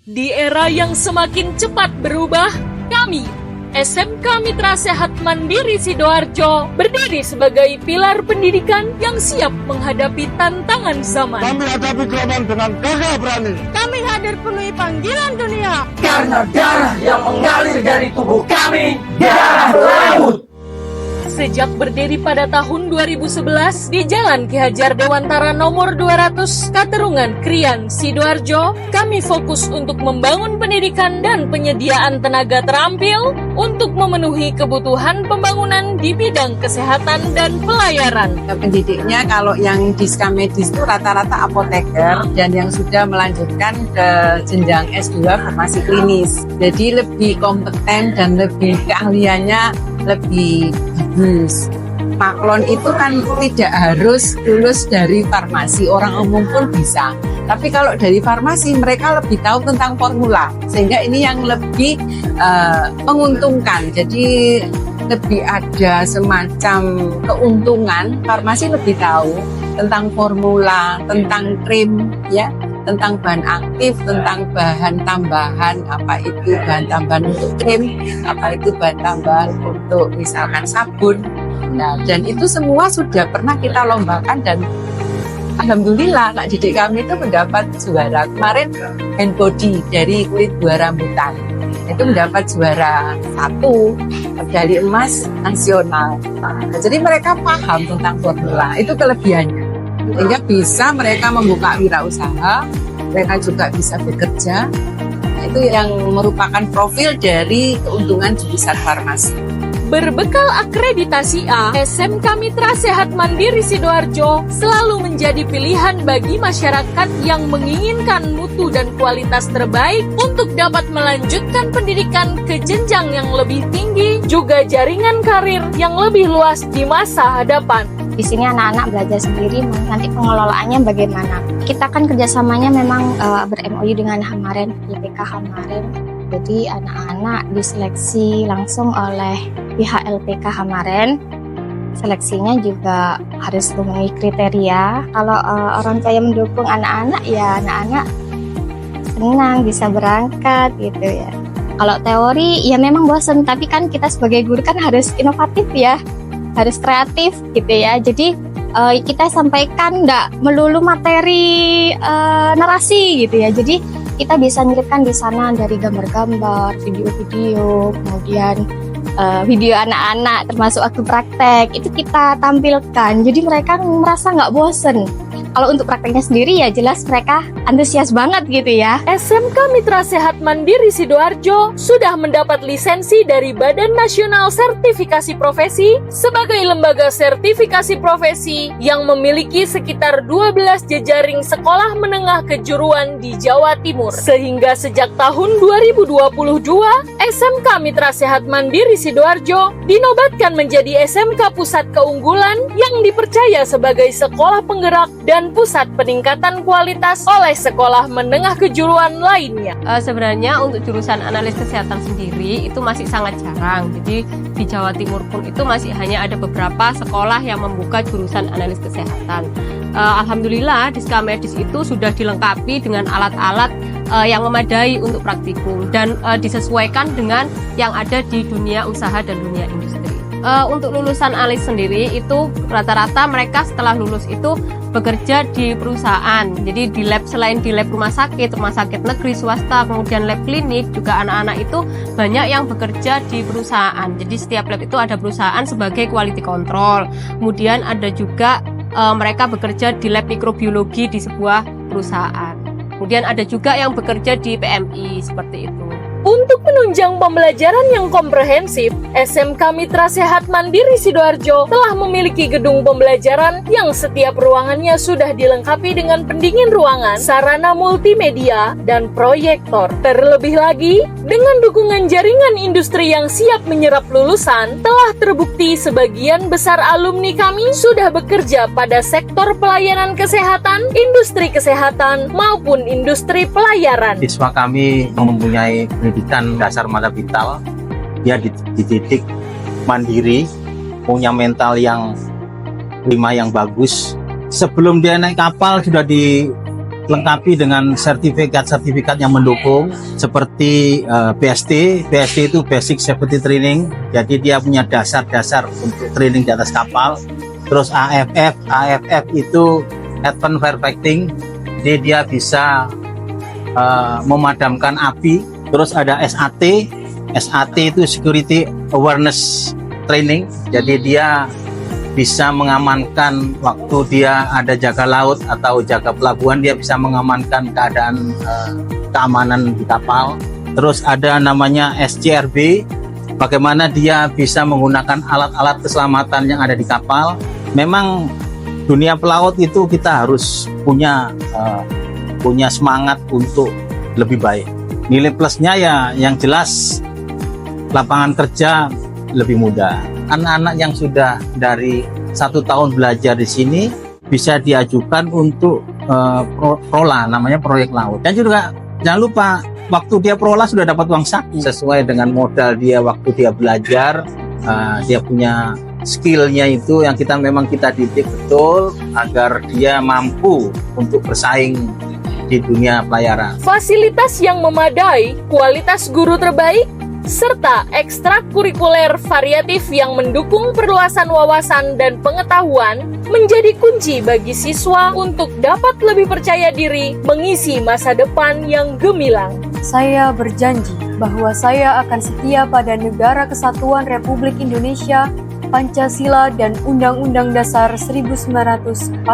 Di era yang semakin cepat berubah, kami, SMK Mitra Sehat Mandiri Sidoarjo, berdiri sebagai pilar pendidikan yang siap menghadapi tantangan zaman. Kami hadapi gelombang dengan gagah berani. Kami hadir penuhi panggilan dunia. Karena darah yang mengalir dari tubuh kami, darah laut. Sejak berdiri pada tahun 2011 di Jalan Ki Hajar Dewantara nomor 200 Katerungan, Krian, Sidoarjo, kami fokus untuk membangun pendidikan dan penyediaan tenaga terampil untuk memenuhi kebutuhan pembangunan di bidang kesehatan dan pelayaran. Pendidiknya kalau yang di Skamedis itu rata-rata apoteker dan yang sudah melanjutkan ke jenjang S2 farmasi klinis. Jadi lebih kompeten dan lebih keahliannya lebih bagus. Maklon itu kan tidak harus lulus dari farmasi, orang umum pun bisa. Tapi kalau dari farmasi mereka lebih tahu tentang formula, sehingga ini yang lebih menguntungkan. Jadi lebih ada semacam keuntungan, farmasi lebih tahu tentang formula, tentang krim, ya, tentang bahan aktif, tentang bahan tambahan, apa itu bahan tambahan untuk krim, apa itu bahan tambahan untuk misalkan sabun. Nah, dan itu semua sudah pernah kita lombakan dan alhamdulillah anak didik kami itu mendapat juara. Kemarin hand body dari kulit buah rambutan itu mendapat juara 1 medali emas nasional. Nah, jadi mereka paham tentang formula, itu kelebihannya. Sehingga bisa mereka membuka wirausaha, mereka juga bisa bekerja. Itu yang merupakan profil dari keuntungan jurusan farmasi. Berbekal akreditasi A, SMK Mitra Sehat Mandiri Sidoarjo selalu menjadi pilihan bagi masyarakat yang menginginkan mutu dan kualitas terbaik untuk dapat melanjutkan pendidikan ke jenjang yang lebih tinggi, juga jaringan karir yang lebih luas di masa hadapan. Di sini anak-anak belajar sendiri, nanti pengelolaannya bagaimana. Kita kan kerjasamanya memang ber-MOU dengan Hamaren, LPK Hamaren. Jadi anak-anak diseleksi langsung oleh pihak LPK Hamaren. Seleksinya juga harus memenuhi kriteria. Kalau orang tua yang mendukung anak-anak, ya anak-anak senang bisa berangkat gitu ya. Kalau teori ya memang bosan, tapi kan kita sebagai guru kan harus inovatif ya, harus kreatif gitu ya. Jadi kita sampaikan nggak melulu materi narasi gitu ya. Jadi kita bisa nyelipkan di sana dari gambar-gambar, video-video, kemudian video anak-anak termasuk waktu praktek itu kita tampilkan. Jadi mereka merasa nggak bosen. Kalau untuk prakteknya sendiri ya jelas mereka antusias banget gitu ya. SMK Mitra Sehat Mandiri Sidoarjo sudah mendapat lisensi dari Badan Nasional Sertifikasi Profesi sebagai lembaga sertifikasi profesi yang memiliki sekitar 12 jejaring sekolah menengah kejuruan di Jawa Timur. Sehingga sejak tahun 2022, SMK Mitra Sehat Mandiri Sidoarjo dinobatkan menjadi SMK Pusat Keunggulan yang dipercaya sebagai sekolah penggerak dan pusat peningkatan kualitas oleh sekolah menengah kejuruan lainnya. Sebenarnya untuk jurusan analis kesehatan sendiri itu masih sangat jarang. Jadi di Jawa Timur pun itu masih hanya ada beberapa sekolah yang membuka jurusan analis kesehatan. Alhamdulillah di Skamedis itu sudah dilengkapi dengan alat-alat yang memadai untuk praktikum dan disesuaikan dengan yang ada di dunia usaha dan dunia industri. Untuk lulusan analis sendiri itu rata-rata mereka setelah lulus itu bekerja di perusahaan. Jadi di lab, selain di lab rumah sakit negeri, swasta, kemudian lab klinik, juga anak-anak itu banyak yang bekerja di perusahaan. Jadi setiap lab itu ada perusahaan sebagai quality control. Kemudian ada juga mereka bekerja di lab mikrobiologi di sebuah perusahaan. Kemudian ada juga yang bekerja di PMI seperti itu. Untuk menunjang pembelajaran yang komprehensif, SMK Mitra Sehat Mandiri Sidoarjo telah memiliki gedung pembelajaran yang setiap ruangannya sudah dilengkapi dengan pendingin ruangan, sarana multimedia, dan proyektor. Terlebih lagi, dengan dukungan jaringan industri yang siap menyerap lulusan, telah terbukti sebagian besar alumni kami sudah bekerja pada sektor pelayanan kesehatan, industri kesehatan, maupun industri pelayaran. Siswa kami mempunyai pendidikan dasar mata vital, dia dididik mandiri, punya mental yang prima yang bagus. Sebelum dia naik kapal sudah lengkapi dengan sertifikat-sertifikat yang mendukung seperti BST. BST itu Basic Safety Training, jadi dia punya dasar-dasar untuk training di atas kapal. Terus AFF itu Advanced Firefighting, jadi dia bisa memadamkan api. Terus ada SAT itu Security Awareness Training, jadi dia bisa mengamankan waktu dia ada jaga laut atau jaga pelabuhan, dia bisa mengamankan keadaan keamanan di kapal. Terus ada namanya SCRB, bagaimana dia bisa menggunakan alat-alat keselamatan yang ada di kapal. Memang dunia pelaut itu kita harus punya semangat untuk lebih baik. Nilai plusnya ya yang jelas lapangan kerja lebih mudah. Anak-anak yang sudah dari 1 tahun belajar di sini bisa diajukan untuk prola, namanya proyek laut. Dan juga jangan lupa waktu dia prola sudah dapat uang saku sesuai dengan modal dia waktu dia belajar. Dia punya skillnya itu yang memang kita didik betul agar dia mampu untuk bersaing di dunia pelayaran. Fasilitas yang memadai, kualitas guru terbaik, serta ekstrakurikuler variatif yang mendukung perluasan wawasan dan pengetahuan menjadi kunci bagi siswa untuk dapat lebih percaya diri mengisi masa depan yang gemilang. Saya berjanji bahwa saya akan setia pada Negara Kesatuan Republik Indonesia, Pancasila dan Undang-Undang Dasar 1945,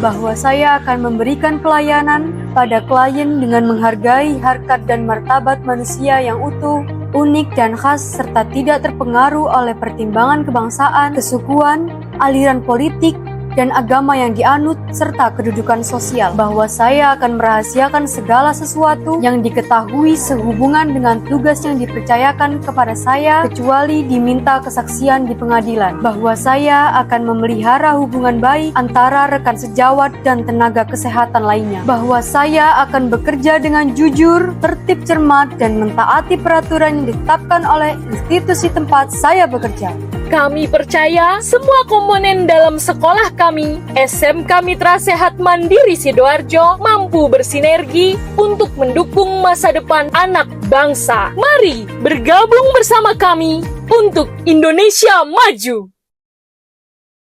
bahwa saya akan memberikan pelayanan pada klien dengan menghargai harkat dan martabat manusia yang utuh, unik dan khas, serta tidak terpengaruh oleh pertimbangan kebangsaan, kesukuan, aliran politik, dan agama yang dianut, serta kedudukan sosial, bahwa saya akan merahasiakan segala sesuatu yang diketahui sehubungan dengan tugas yang dipercayakan kepada saya, kecuali diminta kesaksian di pengadilan, bahwa saya akan memelihara hubungan baik antara rekan sejawat dan tenaga kesehatan lainnya, bahwa saya akan bekerja dengan jujur, tertib, cermat, dan mentaati peraturan yang ditetapkan oleh institusi tempat saya bekerja. Kami percaya semua komponen dalam sekolah kami, SMK Mitra Sehat Mandiri Sidoarjo, mampu bersinergi untuk mendukung masa depan anak bangsa. Mari bergabung bersama kami untuk Indonesia Maju.